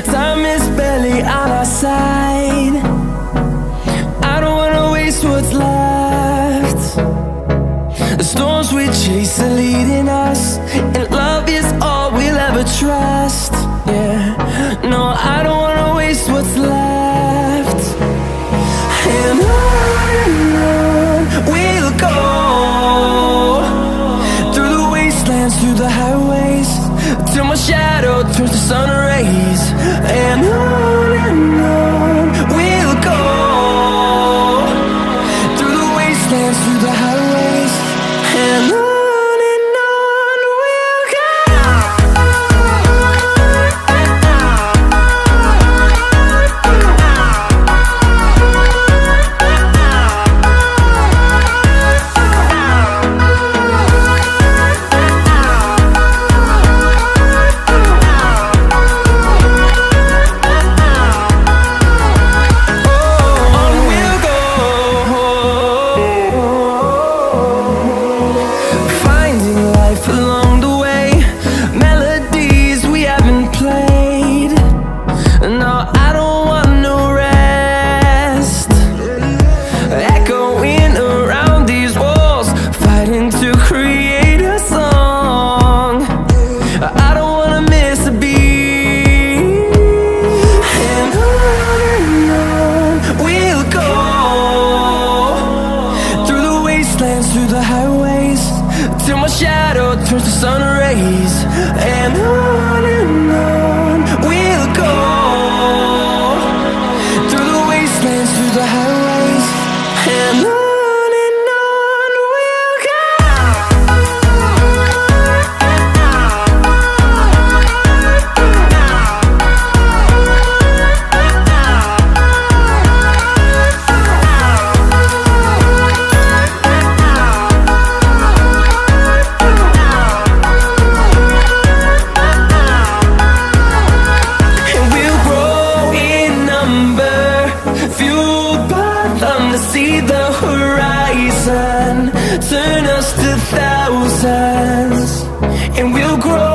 Time is barely on our side. I don't wanna waste what's left. The storms we chase are leading us, and love is all we'll ever trust. Yeah, no, I don't wanna waste what's left. And on we'll go, through the wastelands, through the highways, till my shadow turns to sun rays. And on we'll go, through the wastelands, through the highways, and on we'll go. Through the highways, till my shadow turns to sun rays. And on we'll go, through the wastelands, through the highways, and on we'll go. To see the horizon turn us to thousands, and we'll grow